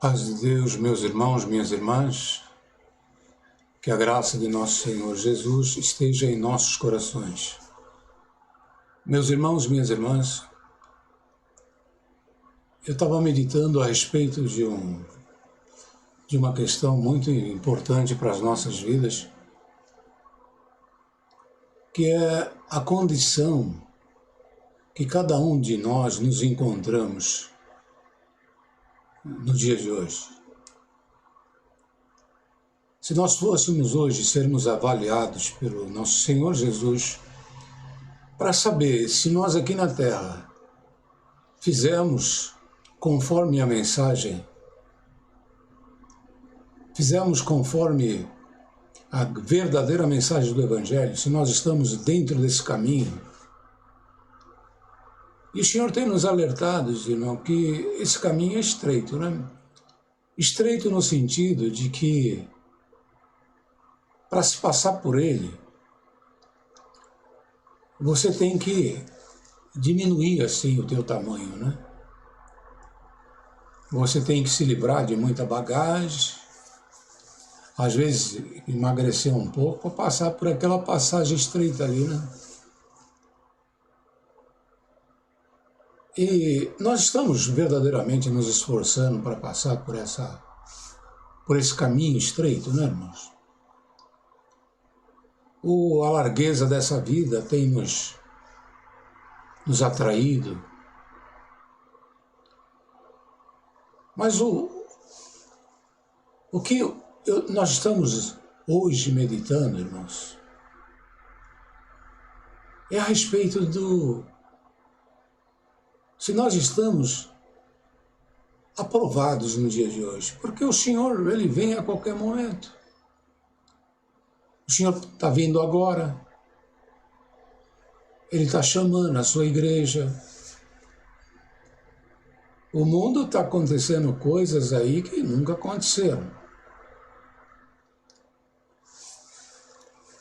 Paz de Deus, meus irmãos, minhas irmãs, que a graça de nosso Senhor Jesus esteja em nossos corações. Meus irmãos, minhas irmãs, eu estava meditando a respeito de uma questão muito importante para as nossas vidas, que é a condição que cada um de nós nos encontramos no dia de hoje. Se nós fôssemos hoje sermos avaliados pelo nosso Senhor Jesus para saber se nós aqui na Terra fizemos conforme a mensagem, fizemos conforme a verdadeira mensagem do Evangelho, se nós estamos dentro desse caminho. E o Senhor tem nos alertado, irmão, que esse caminho é estreito, né? Estreito no sentido de que, para se passar por ele, você tem que diminuir assim o teu tamanho, né? Você tem que se livrar de muita bagagem, às vezes emagrecer um pouco para passar por aquela passagem estreita ali, né? E nós estamos verdadeiramente nos esforçando para passar por esse caminho estreito, né, irmãos? A largueza dessa vida tem nos atraído. Mas o que nós estamos hoje meditando, irmãos, é a respeito se nós estamos aprovados no dia de hoje, porque o Senhor, Ele vem a qualquer momento. O Senhor está vindo agora, Ele está chamando a sua igreja. O mundo está acontecendo coisas aí que nunca aconteceram.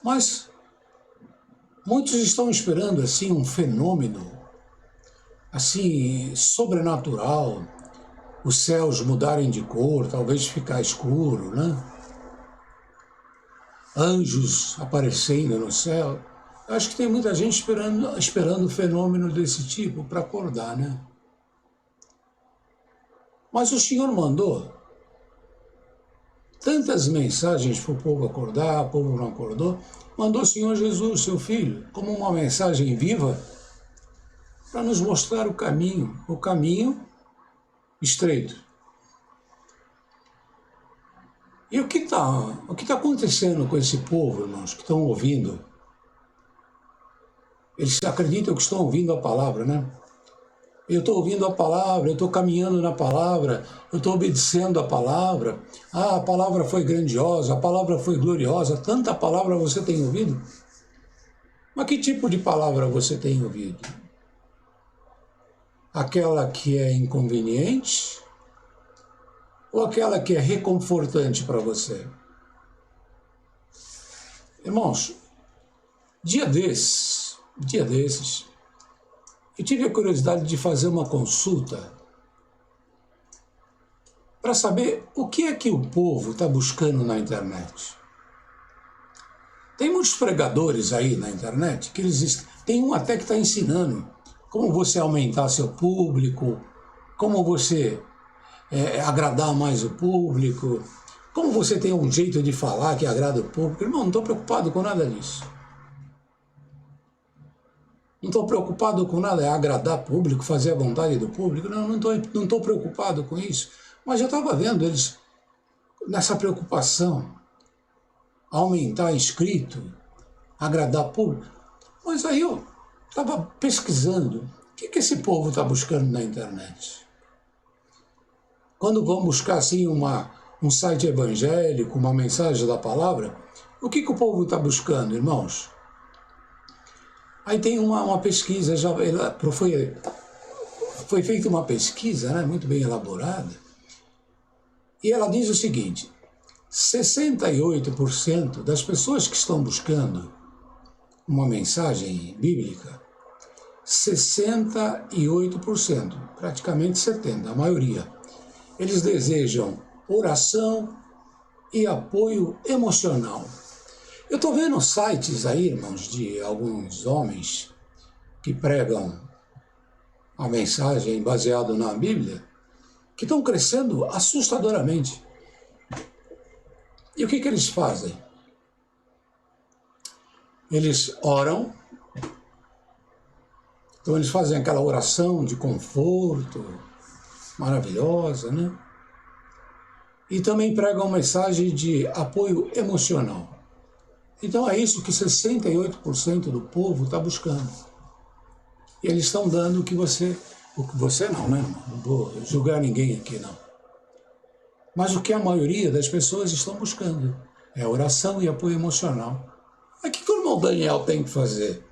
Mas muitos estão esperando assim um fenômeno assim sobrenatural, os céus mudarem de cor, talvez ficar escuro, né? Anjos aparecendo no céu. Eu acho que tem muita gente esperando um fenômeno desse tipo para acordar, né? Mas o Senhor mandou tantas mensagens para o povo acordar, o povo não acordou. Mandou o Senhor Jesus, seu Filho, como uma mensagem viva, para nos mostrar o caminho estreito. E o que está acontecendo com esse povo, irmãos, que estão ouvindo? Eles acreditam que estão ouvindo a palavra, né? Eu estou ouvindo a palavra, eu estou caminhando na palavra, eu estou obedecendo a palavra. Ah, a palavra foi grandiosa, a palavra foi gloriosa, tanta palavra você tem ouvido? Mas que tipo de palavra você tem ouvido? Aquela que é inconveniente ou aquela que é reconfortante para você? Irmãos, dia desses, eu tive a curiosidade de fazer uma consulta para saber o que é que o povo está buscando na internet. Tem muitos pregadores aí na internet que tem um até que está ensinando como você aumentar seu público, como você agradar mais o público, como você tem um jeito de falar que agrada o público. Irmão, não estou preocupado com nada disso. Não estou preocupado com nada, é agradar o público, fazer a vontade do público. Não estou preocupado com isso. Mas eu estava vendo eles nessa preocupação, aumentar inscrito, agradar o público. Mas aí eu estava pesquisando o que esse povo está buscando na internet. Quando vão buscar assim um site evangélico, uma mensagem da palavra, o que o povo está buscando, irmãos? Aí tem uma pesquisa, foi feita uma pesquisa, né, muito bem elaborada, e ela diz o seguinte: 68% das pessoas que estão buscando uma mensagem bíblica, 68%, praticamente 70%, a maioria, Eles desejam oração e apoio emocional. Eu estou vendo sites aí, irmãos, de alguns homens que pregam a mensagem baseada na Bíblia, que estão crescendo assustadoramente. E o que eles fazem? Eles oram, então eles fazem aquela oração de conforto, maravilhosa, né? E também pregam uma mensagem de apoio emocional. Então é isso que 68% do povo está buscando. E eles estão dando o que você não, né, irmão? Não vou julgar ninguém aqui, não. Mas o que a maioria das pessoas estão buscando é oração e apoio emocional. Mas o que o irmão Daniel tem que fazer?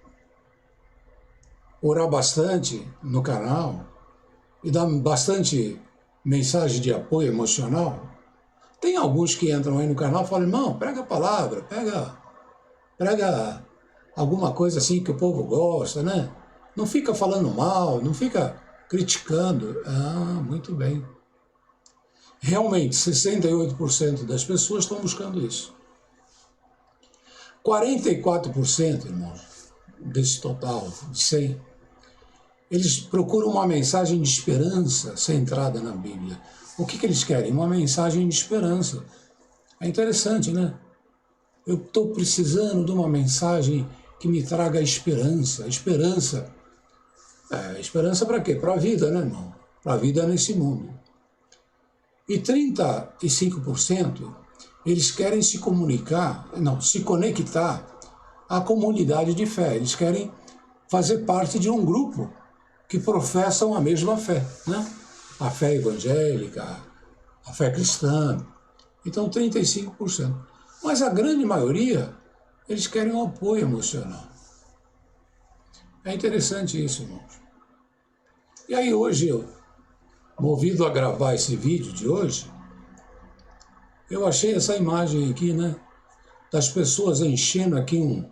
Orar bastante no canal e dar bastante mensagem de apoio emocional? Tem alguns que entram aí no canal e falam, irmão, prega a palavra, prega alguma coisa assim que o povo gosta, né? Não fica falando mal, não fica criticando. Ah, muito bem. Realmente, 68% das pessoas estão buscando isso. 44%, irmãos, desse total de 100, eles procuram uma mensagem de esperança centrada na Bíblia. O que eles querem? Uma mensagem de esperança. É interessante, né? Eu estou precisando de uma mensagem que me traga esperança. Esperança. Esperança para quê? Para a vida, né, irmão? Para a vida nesse mundo. E 35%, eles querem se conectar à comunidade de fé. Eles querem fazer parte de um grupo que professam a mesma fé, né? A fé evangélica, a fé cristã. Então, 35%. Mas a grande maioria, eles querem um apoio emocional. É interessante isso, irmãos. E aí hoje, movido a gravar esse vídeo de hoje, eu achei essa imagem aqui, né? Das pessoas enchendo aqui um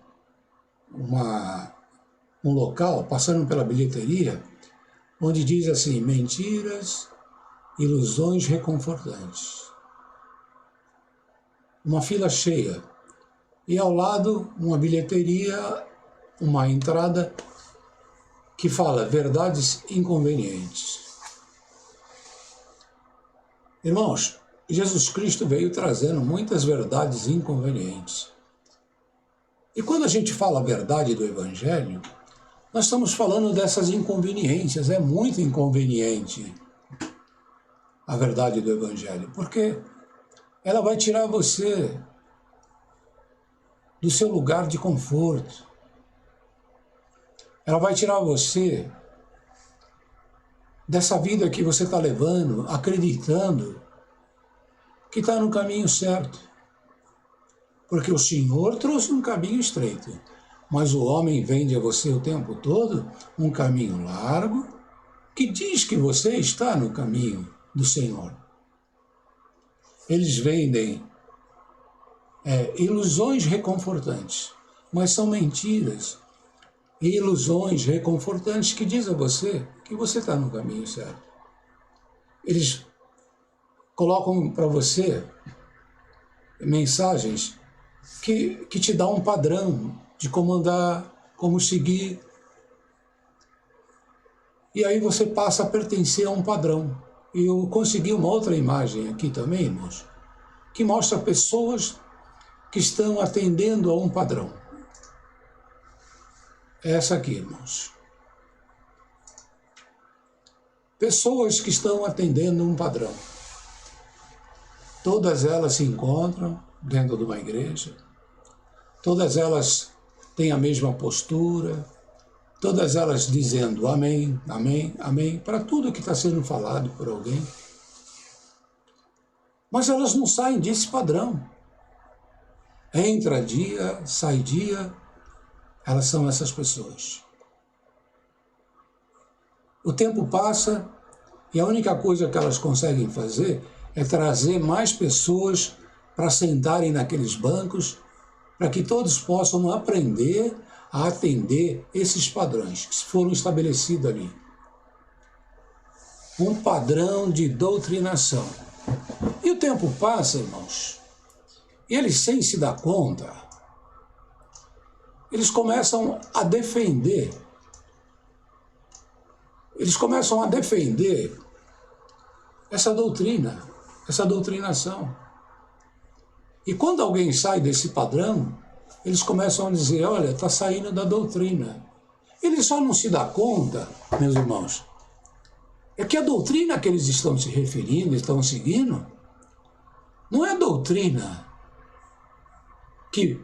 local, passando pela bilheteria, onde diz assim, mentiras, ilusões reconfortantes. Uma fila cheia. E ao lado, uma bilheteria, uma entrada que fala verdades inconvenientes. Irmãos, Jesus Cristo veio trazendo muitas verdades inconvenientes. E quando a gente fala a verdade do Evangelho, nós estamos falando dessas inconveniências. É muito inconveniente a verdade do Evangelho, porque ela vai tirar você do seu lugar de conforto. Ela vai tirar você dessa vida que você está levando, acreditando que está no caminho certo. Porque o Senhor trouxe um caminho estreito, mas o homem vende a você o tempo todo um caminho largo que diz que você está no caminho do Senhor. Eles vendem ilusões reconfortantes, mas são mentiras e ilusões reconfortantes que diz a você que você está no caminho certo. Eles colocam para você mensagens que te dão um padrão de como andar, como seguir. E aí você passa a pertencer a um padrão. E eu consegui uma outra imagem aqui também, irmãos, que mostra pessoas que estão atendendo a um padrão. Essa aqui, irmãos. Pessoas que estão atendendo um padrão. Todas elas se encontram dentro de uma igreja. Todas elas têm a mesma postura. Todas elas dizendo amém, amém, amém, para tudo que está sendo falado por alguém. Mas elas não saem desse padrão. Entra dia, sai dia, elas são essas pessoas. O tempo passa e a única coisa que elas conseguem fazer é trazer mais pessoas para sentarem naqueles bancos, para que todos possam aprender a atender esses padrões que foram estabelecidos ali. um padrão de doutrinação. E o tempo passa, irmãos, e eles, sem se dar conta, eles começam a defender essa doutrina, essa doutrinação. E quando alguém sai desse padrão, eles começam a dizer, olha, está saindo da doutrina. Ele só não se dá conta, meus irmãos, é que a doutrina que eles estão se referindo, estão seguindo, não é doutrina que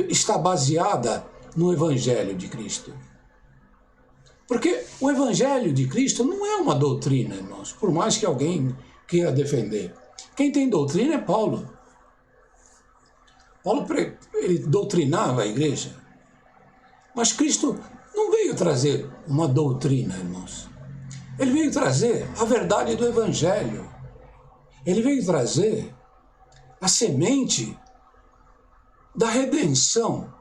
está baseada no Evangelho de Cristo. Porque o Evangelho de Cristo não é uma doutrina, irmãos, por mais que alguém queira defender. Quem tem doutrina é Paulo. Paulo ele doutrinava a igreja. Mas Cristo não veio trazer uma doutrina, irmãos. Ele veio trazer a verdade do Evangelho. Ele veio trazer a semente da redenção.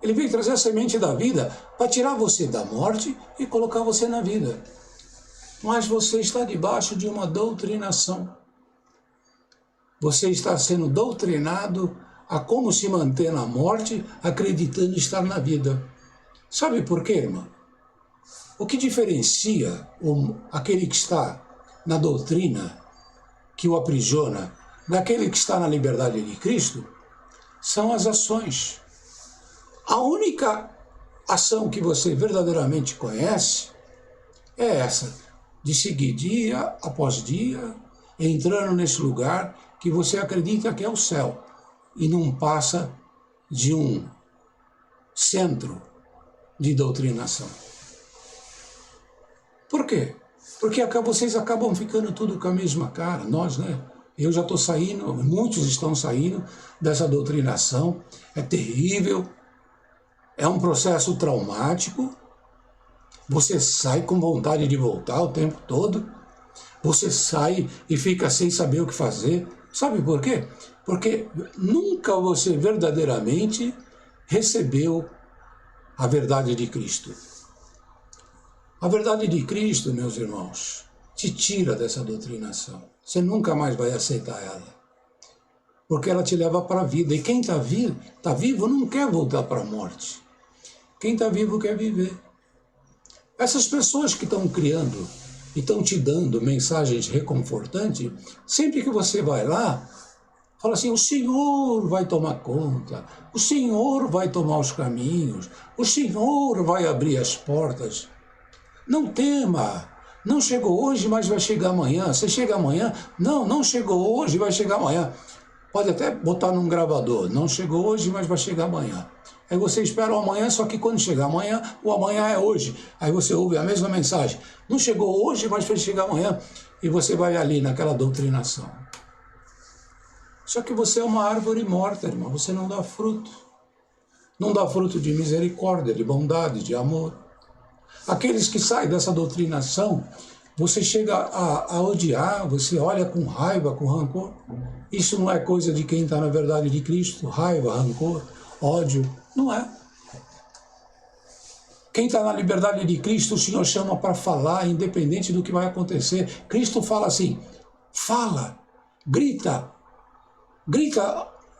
Ele veio trazer a semente da vida para tirar você da morte e colocar você na vida. Mas você está debaixo de uma doutrinação. Você está sendo doutrinado a como se manter na morte, acreditando estar na vida. Sabe por quê, irmão? O que diferencia aquele que está na doutrina, que o aprisiona, daquele que está na liberdade de Cristo, são as ações. A única ação que você verdadeiramente conhece é essa, de seguir dia após dia, entrando nesse lugar que você acredita que é o céu, e não passa de um centro de doutrinação. Por quê? Porque vocês acabam ficando tudo com a mesma cara, nós, né? Eu já estou saindo, muitos estão saindo dessa doutrinação, é terrível, é um processo traumático, você sai com vontade de voltar o tempo todo, você sai e fica sem saber o que fazer. Sabe por quê? Porque nunca você verdadeiramente recebeu a verdade de Cristo. A verdade de Cristo, meus irmãos, te tira dessa doutrinação. Você nunca mais vai aceitar ela. Porque ela te leva para a vida. E quem está vivo não quer voltar para a morte. Quem está vivo quer viver. Essas pessoas que estão criando e estão te dando mensagens reconfortantes, sempre que você vai lá, fala assim, o Senhor vai tomar conta, o Senhor vai tomar os caminhos, o Senhor vai abrir as portas. Não tema, não chegou hoje, mas vai chegar amanhã. Você chega amanhã? Não chegou hoje, vai chegar amanhã. Pode até botar num gravador, não chegou hoje, mas vai chegar amanhã. Aí você espera o amanhã, só que quando chegar amanhã, o amanhã é hoje. Aí você ouve a mesma mensagem. Não chegou hoje, mas vai chegar amanhã. E você vai ali naquela doutrinação. Só que você é uma árvore morta, irmão. Você não dá fruto. Não dá fruto de misericórdia, de bondade, de amor. Aqueles que saem dessa doutrinação, você chega a odiar, você olha com raiva, com rancor. Isso não é coisa de quem está na verdade de Cristo. Raiva, rancor, ódio. Não é. Quem está na liberdade de Cristo, o Senhor chama para falar, independente do que vai acontecer. Cristo fala assim, fala, grita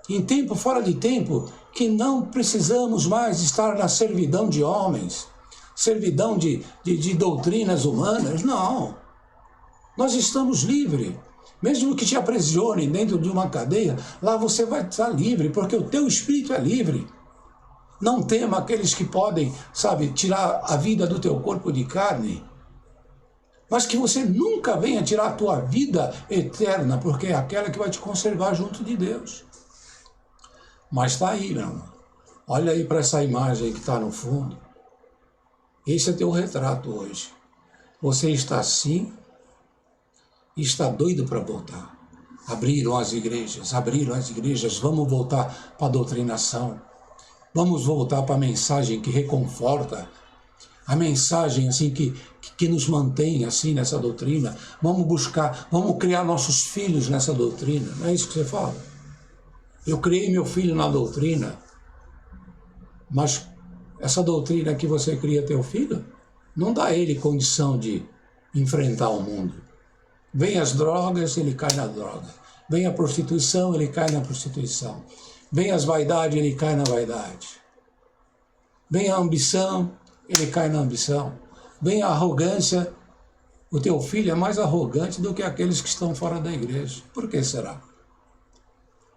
em tempo, fora de tempo, que não precisamos mais estar na servidão de homens, servidão de doutrinas humanas. Não. Nós estamos livres. Mesmo que te aprisionem dentro de uma cadeia, lá você vai estar livre, porque o teu espírito é livre. Não tema aqueles que podem, tirar a vida do teu corpo de carne. Mas que você nunca venha tirar a tua vida eterna, porque é aquela que vai te conservar junto de Deus. Mas está aí, meu irmão. Olha aí para essa imagem que está no fundo. Esse é teu retrato hoje. Você está assim e está doido para voltar. Abriram as igrejas, vamos voltar para a doutrinação. Vamos voltar para a mensagem que reconforta, a mensagem assim que nos mantém assim nessa doutrina. Vamos criar nossos filhos nessa doutrina. Não é isso que você fala? Eu criei meu filho na doutrina, mas essa doutrina que você cria teu filho não dá a ele condição de enfrentar o mundo. Vem as drogas, ele cai na droga. Vem a prostituição, ele cai na prostituição. Vem as vaidades, ele cai na vaidade. Vem a ambição, ele cai na ambição. Vem a arrogância, o teu filho é mais arrogante do que aqueles que estão fora da igreja. Por que será?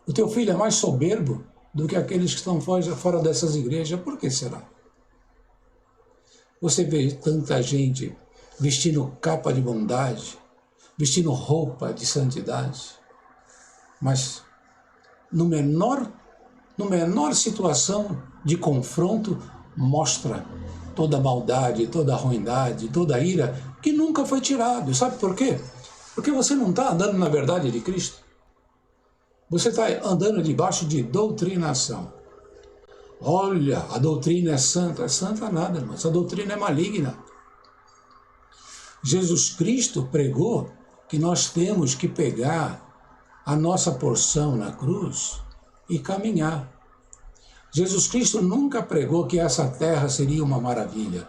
O teu filho é mais soberbo do que aqueles que estão fora dessas igrejas. Por que será? Você vê tanta gente vestindo capa de bondade, vestindo roupa de santidade, mas no menor situação de confronto mostra toda a maldade, toda a ruindade, toda a ira que nunca foi tirado. Sabe por quê? Porque você não está andando na verdade de Cristo. Você está andando debaixo de doutrinação. Olha, a doutrina é santa. É santa nada, irmão. Essa doutrina é maligna. Jesus Cristo pregou que nós temos que pegar a nossa porção na cruz e caminhar. Jesus Cristo nunca pregou que essa terra seria uma maravilha,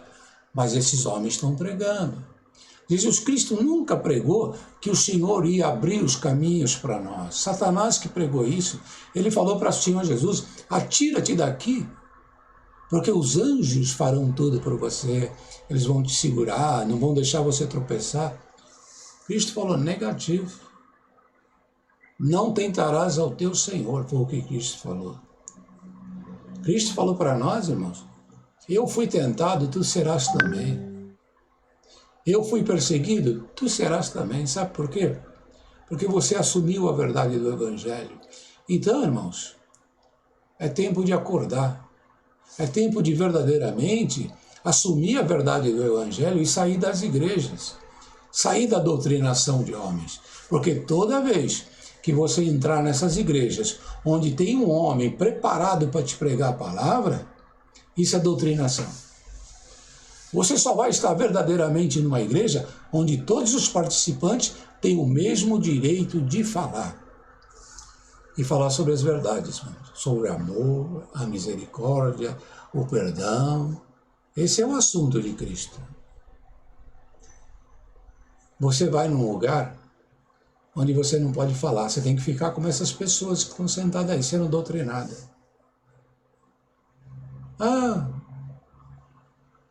mas esses homens estão pregando. Jesus Cristo nunca pregou que o Senhor ia abrir os caminhos para nós. Satanás que pregou isso, ele falou para o Senhor Jesus, atira-te daqui, porque os anjos farão tudo por você, eles vão te segurar, não vão deixar você tropeçar. Cristo falou negativo. Não tentarás ao teu Senhor, foi o que Cristo falou. Cristo falou para nós, irmãos, eu fui tentado, tu serás também. Eu fui perseguido, tu serás também. Sabe por quê? Porque você assumiu a verdade do Evangelho. Então, irmãos, é tempo de acordar. É tempo de verdadeiramente assumir a verdade do Evangelho e sair das igrejas. Sair da doutrinação de homens. Porque toda vez que você entrar nessas igrejas onde tem um homem preparado para te pregar a palavra, isso é doutrinação. Você só vai estar verdadeiramente numa igreja onde todos os participantes têm o mesmo direito de falar. E falar sobre as verdades, sobre o amor, a misericórdia, o perdão. Esse é o assunto de Cristo. Você vai num lugar onde você não pode falar, você tem que ficar como essas pessoas que estão sentadas aí, sendo doutrinadas.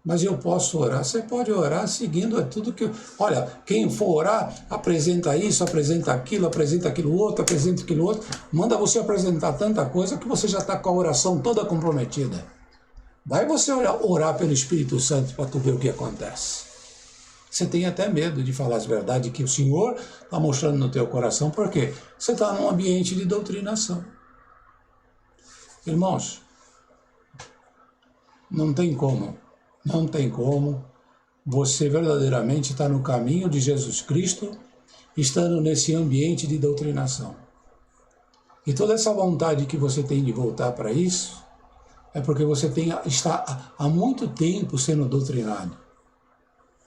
Mas eu posso orar. Você pode orar seguindo tudo que... Olha, quem for orar, apresenta isso, apresenta aquilo outro, apresenta aquilo outro. Manda você apresentar tanta coisa que você já está com a oração toda comprometida. Vai você orar pelo Espírito Santo para tu ver o que acontece. Você tem até medo de falar as verdades que o Senhor está mostrando no teu coração, porque você está num ambiente de doutrinação. Irmãos, não tem como você verdadeiramente estar no caminho de Jesus Cristo, estando nesse ambiente de doutrinação. E toda essa vontade que você tem de voltar para isso, é porque você está há muito tempo sendo doutrinado.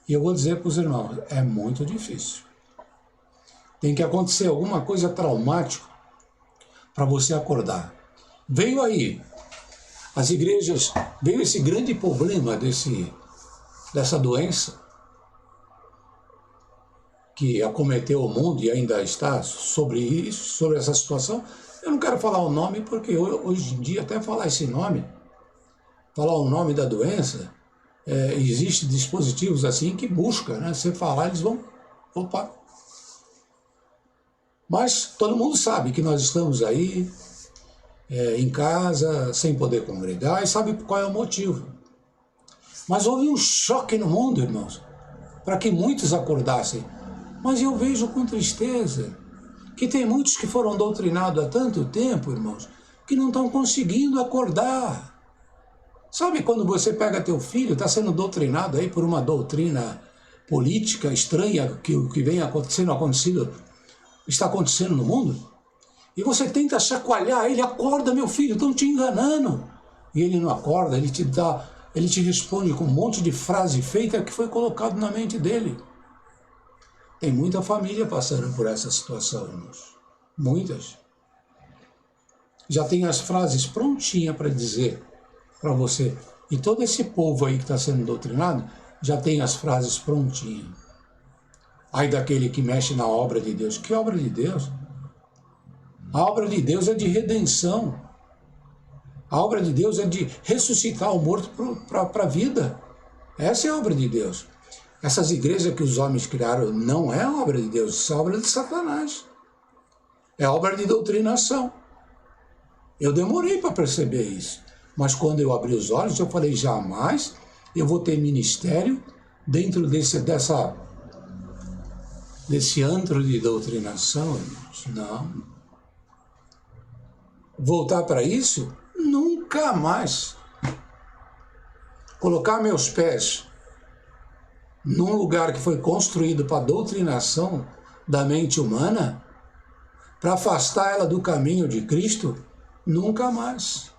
E eu vou dizer para os irmãos, é muito difícil. Tem que acontecer alguma coisa traumática para você acordar. Veio aí, as igrejas, veio esse grande problema dessa doença que acometeu o mundo e ainda está sobre isso, sobre essa situação. Eu não quero falar o nome porque hoje em dia até falar esse nome, falar o nome da doença, existem dispositivos assim que buscam, né? Você falar, eles vão, opa. Mas todo mundo sabe que nós estamos aí, em casa, sem poder congregar, e sabe qual é o motivo. Mas houve um choque no mundo, irmãos, para que muitos acordassem. Mas eu vejo com tristeza que tem muitos que foram doutrinados há tanto tempo, irmãos, que não estão conseguindo acordar. Sabe quando você pega teu filho, está sendo doutrinado aí por uma doutrina política estranha, que o que vem está acontecendo no mundo? E você tenta chacoalhar ele, acorda meu filho, estão te enganando. E ele não acorda, ele te responde com um monte de frase feita que foi colocado na mente dele. Tem muita família passando por essa situação, irmãos. Muitas. Já tem as frases prontinhas para dizer para você. E todo esse povo aí que está sendo doutrinado, já tem as frases prontinhas. Ai daquele que mexe na obra de Deus. Que obra de Deus? A obra de Deus é de redenção. A obra de Deus é de ressuscitar o morto para a vida. Essa é a obra de Deus. Essas igrejas que os homens criaram não é a obra de Deus, isso é a obra de Satanás. É obra de doutrinação. Eu demorei para perceber isso. Mas quando eu abri os olhos, eu falei, jamais eu vou ter ministério dentro desse antro de doutrinação, irmãos. Não. Voltar para isso? Nunca mais. Colocar meus pés num lugar que foi construído para a doutrinação da mente humana, para afastar ela do caminho de Cristo, nunca mais.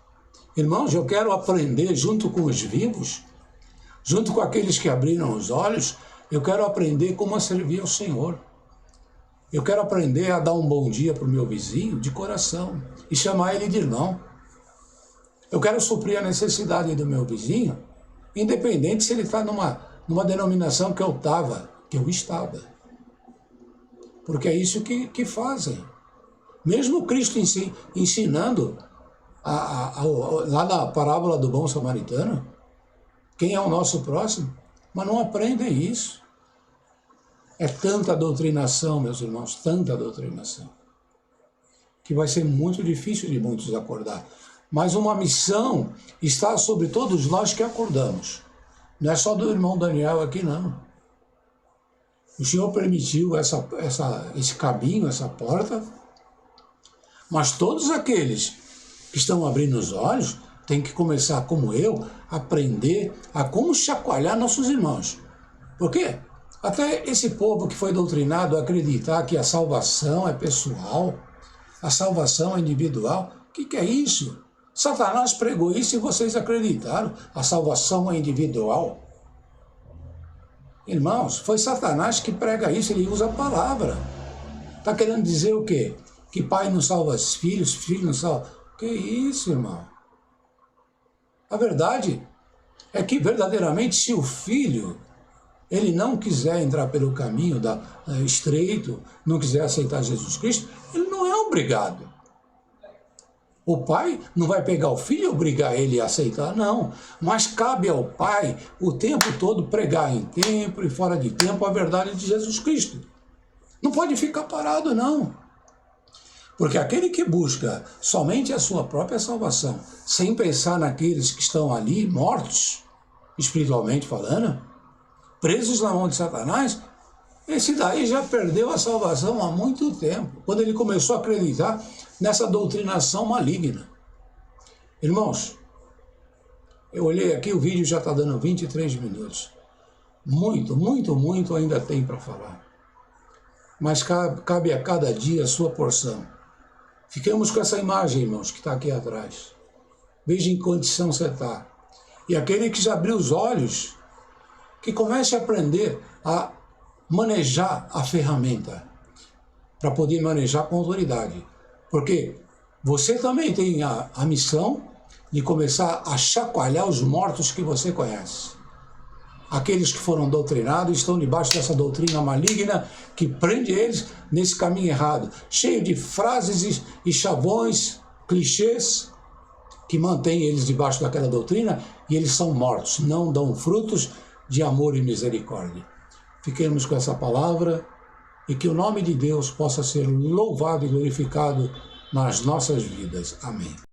Irmãos, eu quero aprender junto com os vivos, junto com aqueles que abriram os olhos, eu quero aprender como a servir ao Senhor. Eu quero aprender a dar um bom dia para o meu vizinho de coração e chamar ele de irmão. Eu quero suprir a necessidade do meu vizinho, independente se ele está numa denominação que eu estava. Porque é isso que fazem. Mesmo Cristo ensinando lá na parábola do bom samaritano, quem é o nosso próximo, mas não aprendem isso. É tanta doutrinação, meus irmãos, tanta doutrinação, que vai ser muito difícil de muitos acordar. Mas uma missão está sobre todos nós que acordamos. Não é só do irmão Daniel aqui, não. O Senhor permitiu esse caminho, essa porta, mas todos aqueles que estão abrindo os olhos têm que começar, como eu, a aprender a como chacoalhar nossos irmãos. Por quê? Até esse povo que foi doutrinado a acreditar que a salvação é pessoal, a salvação é individual, o que é isso? Satanás pregou isso e vocês acreditaram, a salvação é individual. Irmãos, foi Satanás que prega isso, ele usa a palavra. Está querendo dizer o quê? Que pai não salva os filhos, filho não salva... Que isso, irmão? A verdade é que verdadeiramente se o filho ele não quiser entrar pelo caminho estreito, não quiser aceitar Jesus Cristo, ele não é obrigado. O pai não vai pegar o filho e obrigar ele a aceitar, não. Mas cabe ao pai o tempo todo pregar em tempo e fora de tempo a verdade de Jesus Cristo. Não pode ficar parado, não. Porque aquele que busca somente a sua própria salvação, sem pensar naqueles que estão ali mortos, espiritualmente falando, presos na mão de Satanás, esse daí já perdeu a salvação há muito tempo, quando ele começou a acreditar nessa doutrinação maligna. Irmãos, eu olhei aqui, o vídeo já está dando 23 minutos. Muito ainda tem para falar. Mas cabe a cada dia a sua porção. Fiquemos com essa imagem, irmãos, que está aqui atrás. Veja em que condição você está. E aquele que já abriu os olhos, que comece a aprender a manejar a ferramenta, para poder manejar com autoridade. Porque você também tem a missão de começar a chacoalhar os mortos que você conhece. Aqueles que foram doutrinados estão debaixo dessa doutrina maligna que prende eles nesse caminho errado, cheio de frases e chavões, clichês, que mantém eles debaixo daquela doutrina e eles são mortos, não dão frutos de amor e misericórdia. Fiquemos com essa palavra e que o nome de Deus possa ser louvado e glorificado nas nossas vidas. Amém.